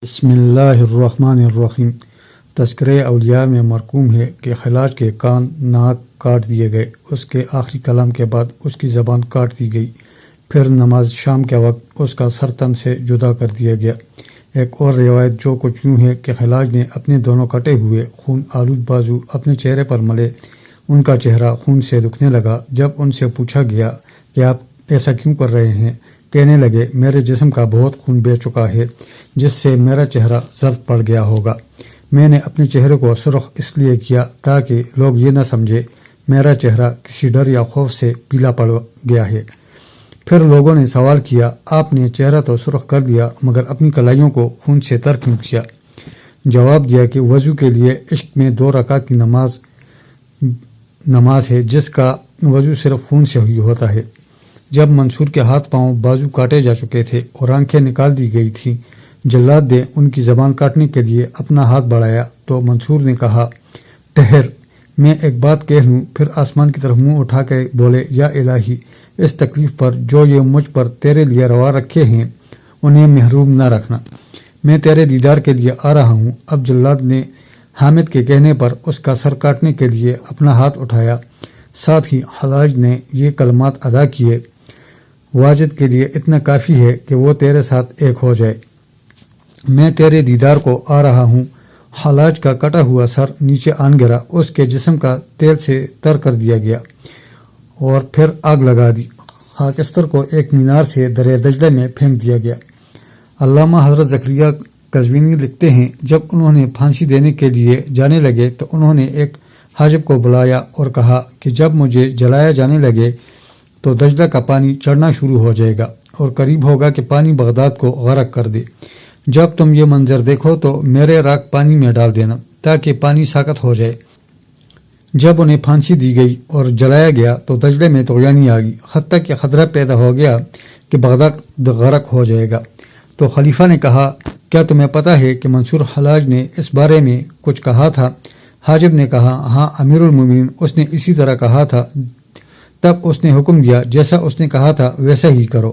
بسم اللہ الرحمن الرحیم۔ تذکرہ اولیاء میں مرقوم ہے کہ خلاج کے کان ناک کاٹ دیے گئے، اس کے آخری کلام کے بعد اس کی زبان کاٹ دی گئی، پھر نماز شام کے وقت اس کا سر تن سے جدا کر دیا گیا۔ ایک اور روایت جو کچھ یوں ہے کہ خلاج نے اپنے دونوں کٹے ہوئے خون آلود بازو اپنے چہرے پر ملے، ان کا چہرہ خون سے دکھنے لگا۔ جب ان سے پوچھا گیا کہ آپ ایسا کیوں کر رہے ہیں، کہنے لگے میرے جسم کا بہت خون بہہ چکا ہے جس سے میرا چہرہ زرد پڑ گیا ہوگا۔ میں نے اپنے چہرے کو سرخ اس لیے کیا تاکہ لوگ یہ نہ سمجھے میرا چہرہ کسی ڈر یا خوف سے پیلا پڑ گیا ہے۔ پھر لوگوں نے سوال کیا آپ نے چہرہ تو سرخ کر دیا مگر اپنی کلائیوں کو خون سے تر کیوں کیا؟ جواب دیا کہ وضو کے لیے عشق میں 2 رکعت کی نماز ہے جس کا وضو صرف خون سے ہی ہوتا ہے۔ جب منصور کے ہاتھ پاؤں بازو کاٹے جا چکے تھے اور آنکھیں نکال دی گئی تھیں، جلاد نے ان کی زبان کاٹنے کے لیے اپنا ہاتھ بڑھایا تو منصور نے کہا ٹھہر، میں ایک بات کہہ لوں۔ پھر آسمان کی طرف منہ اٹھا کے بولے یا الہی، اس تکلیف پر جو یہ مجھ پر تیرے لیے روا رکھے ہیں انہیں محروم نہ رکھنا، میں تیرے دیدار کے لیے آ رہا ہوں۔ اب جلاد نے حامد کے کہنے پر اس کا سر کاٹنے کے لیے اپنا ہاتھ اٹھایا، ساتھ ہی حلاج نے یہ کلمات ادا کیے واجد کے لیے اتنا کافی ہے کہ وہ تیرے ساتھ ایک ہو جائے، میں تیرے دیدار کو آ رہا ہوں۔ حلاج کا کٹا ہوا سر نیچے آن گرا، اس کے جسم کا تیل سے تر کر دیا گیا اور پھر آگ لگا دی۔ خاکستر کو ایک مینار سے دریا دجلہ میں پھینک دیا گیا۔ علامہ حضرت زکریا قزوینی لکھتے ہیں جب انہوں نے پھانسی دینے کے لیے جانے لگے تو انہوں نے ایک حاجب کو بلایا اور کہا کہ جب مجھے جلایا جانے لگے تو دجلہ کا پانی چڑھنا شروع ہو جائے گا اور قریب ہوگا کہ پانی بغداد کو غرق کر دے۔ جب تم یہ منظر دیکھو تو میرے راک پانی میں ڈال دینا تاکہ پانی ساکت ہو جائے۔ جب انہیں پھانسی دی گئی اور جلایا گیا تو دجلے میں طغیانی آ گئی، حتیٰ کہ خطرہ پیدا ہو گیا کہ بغداد غرق ہو جائے گا۔ تو خلیفہ نے کہا کیا تمہیں پتہ ہے کہ منصور حلاج نے اس بارے میں کچھ کہا تھا؟ حاجب نے کہا ہاں امیر المومنین، اس نے اسی طرح کہا تھا۔ تب اس نے حکم دیا جیسا اس نے کہا تھا ویسا ہی کرو۔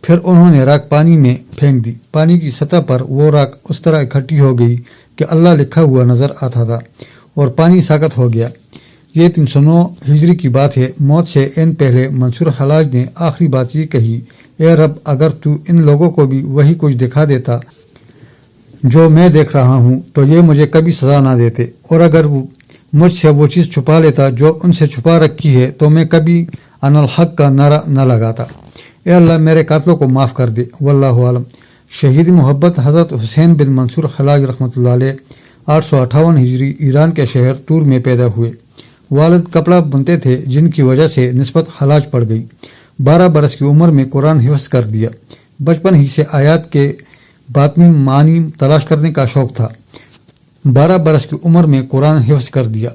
پھر انہوں نے راک پانی میں پھینک دی، پانی کی سطح پر وہ راک اس طرح اکٹھی ہو گئی کہ اللہ لکھا ہوا نظر آتا تھا اور پانی ساکت ہو گیا۔ یہ 309 ہجری کی بات ہے۔ موت سے عین پہلے منصور حلاج نے آخری بات یہ کہی اے رب، اگر تو ان لوگوں کو بھی وہی کچھ دکھا دیتا جو میں دیکھ رہا ہوں تو یہ مجھے کبھی سزا نہ دیتے، اور اگر وہ مجھ سے وہ چیز چھپا لیتا جو ان سے چھپا رکھی ہے تو میں کبھی ان الحق کا نعرہ نہ لگاتا۔ اے اللہ میرے قاتلوں کو معاف کر دے۔ واللہ عالم۔ شہید محبت حضرت حسین بن منصور حلاج رحمۃ اللہ علیہ 858 ہجری ایران کے شہر تور میں پیدا ہوئے۔ والد کپڑا بنتے تھے جن کی وجہ سے نسبت حلاج پڑ گئی۔ 12 برس کی عمر میں قرآن حفظ کر دیا۔ بچپن ہی سے آیات کے باطنی معنی تلاش کرنے کا شوق تھا۔ 12 برس کی عمر میں قرآن حفظ کر دیا۔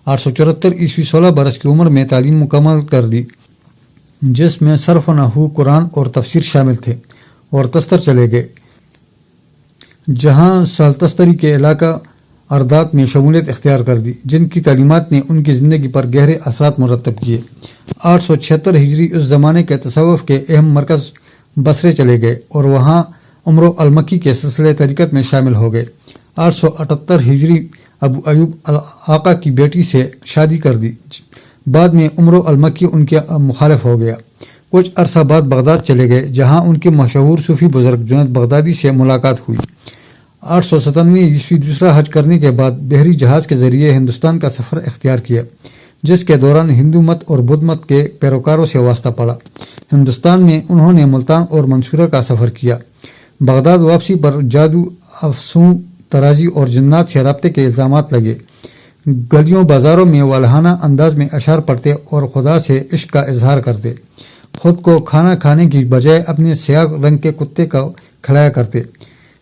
874 عیسوی 16 برس کی عمر میں تعلیم مکمل کر دی جس میں صرف و نحو، قرآن اور تفسیر شامل تھے، اور تستر چلے گئے جہاں سالتستری کے علاقہ اردات میں شمولیت اختیار کر دی جن کی تعلیمات نے ان کی زندگی پر گہرے اثرات مرتب کیے۔ 876 ہجری اس زمانے کے تصوف کے اہم مرکز بصرے چلے گئے اور وہاں عمرو المکی کے سلسلے طریقت میں شامل ہو گئے۔ 878 ہجری ابو ایوب آقا کی بیٹی سے شادی کر دی، بعد میں عمرو المکی ان کے مخالف ہو گیا۔ کچھ عرصہ بعد بغداد چلے گئے جہاں ان کے مشہور صوفی بزرگ جنید بغدادی سے ملاقات ہوئی۔ 897 عیسوی دوسرا حج کرنے کے بعد بحری جہاز کے ذریعے ہندوستان کا سفر اختیار کیا جس کے دوران ہندو مت اور بدھ مت کے پیروکاروں سے واسطہ پڑا۔ ہندوستان میں انہوں نے ملتان اور منصورہ کا سفر کیا۔ بغداد واپسی پر جادو، افسون، ترازی اور جنات سے رابطے کے الزامات لگے۔ گلیوں بازاروں میں والہانہ انداز میں اشعار پڑھتے اور خدا سے عشق کا اظہار کرتے، خود کو کھانا کھانے کی بجائے اپنے سیاہ رنگ کے کتے کا کھلایا کرتے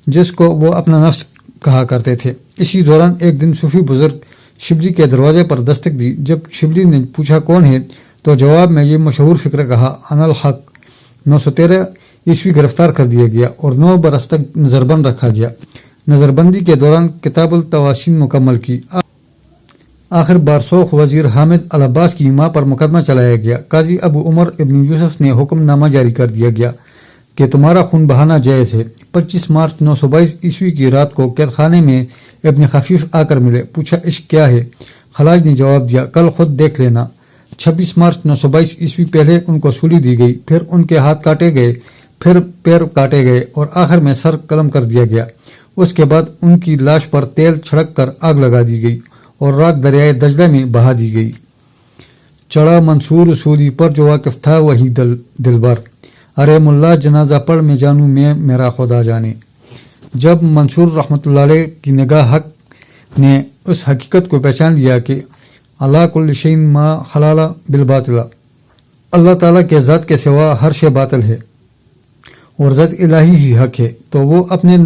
جس کو وہ اپنا نفس کہا کرتے تھے۔ اسی دوران ایک دن صوفی بزرگ شبلی کے دروازے پر دستک دی۔ جب شبلی نے پوچھا کون ہے تو جواب میں یہ مشہور فکر کہا ان الحق۔ 913 عیسوی گرفتار کر دیا گیا اور 9 برس تک نظربند رکھا گیا۔ نظربندی کے دوران کتاب التواسین مکمل کی۔ آخر بار سوخ وزیر حامد العباس کی ماں پر مقدمہ چلایا گیا۔ قاضی ابو عمر ابن یوسف نے حکم نامہ جاری کر دیا گیا کہ تمہارا خون بہانا جائز ہے۔ 25 مارچ 922 عیسوی کی رات کو قید خانے میں ابن خفیف آ کر ملے، پوچھا عشق کیا ہے؟ خلاج نے جواب دیا کل خود دیکھ لینا۔ 26 مارچ 922 عیسوی پہلے ان کو سولی دی گئی، پھر ان کے ہاتھ کاٹے گئے، پھر پیر کاٹے گئے اور آخر میں سر قلم کر دیا گیا۔ اس کے بعد ان کی لاش پر تیل چھڑک کر آگ لگا دی گئی اور رات دریائے دجلہ میں بہا دی گئی۔ چڑھا منصور اصولی پر جو واقف تھا وہی دلبر، ارے ملا جنازہ پڑھ میں جانوں میں میرا خدا جانے۔ جب منصور رحمۃ اللہ علیہ کی نگاہ حق نے اس حقیقت کو پہچان لیا کہ اللہ کل شیء ما حلال بالباطل، اللہ تعالیٰ کے ذات کے سوا ہر شے باطل ہے اور ذات الہی ہی حق ہے، تو وہ اپنے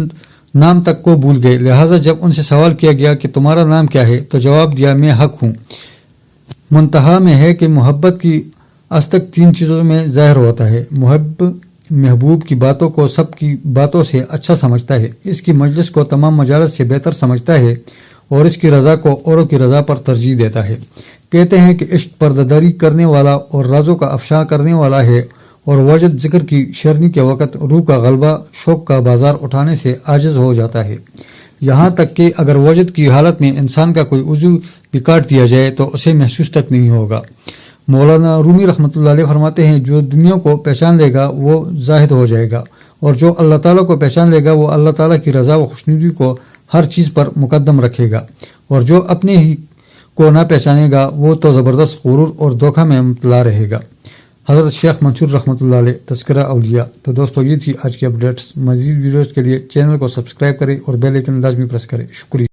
نام تک کو بھول گئے۔ لہٰذا جب ان سے سوال کیا گیا کہ تمہارا نام کیا ہے تو جواب دیا میں حق ہوں۔ منتہا میں ہے کہ محبت کی اصدق 3 چیزوں میں ظاہر ہوتا ہے۔ محبوب کی باتوں کو سب کی باتوں سے اچھا سمجھتا ہے، اس کی مجلس کو تمام مجالس سے بہتر سمجھتا ہے اور اس کی رضا کو اوروں کی رضا پر ترجیح دیتا ہے۔ کہتے ہیں کہ عشق پردہ کرنے والا اور رازوں کا افشاں کرنے والا ہے اور وجد ذکر کی شیرنی کے وقت روح کا غلبہ شوق کا بازار اٹھانے سے عاجز ہو جاتا ہے، یہاں تک کہ اگر وجد کی حالت میں انسان کا کوئی عضو بھی کاٹ دیا جائے تو اسے محسوس تک نہیں ہوگا۔ مولانا رومی رحمۃ اللہ علیہ فرماتے ہیں جو دنیا کو پہچان لے گا وہ زاہد ہو جائے گا اور جو اللہ تعالیٰ کو پہچان لے گا وہ اللہ تعالیٰ کی رضا و خوشنودی کو ہر چیز پر مقدم رکھے گا، اور جو اپنے ہی کو نہ پہچانے گا وہ تو زبردست غرور اور دھوکہ میں مبتلا رہے گا۔ حضرت شیخ منصور رحمۃ اللہ علیہ تذکرہ اولیاء۔ تو دوستو یہ تھی آج کی اپڈیٹس۔ مزید ویڈیوز کے لیے چینل کو سبسکرائب کریں اور بیل آئیکن لازمی پریس کریں۔ شکریہ۔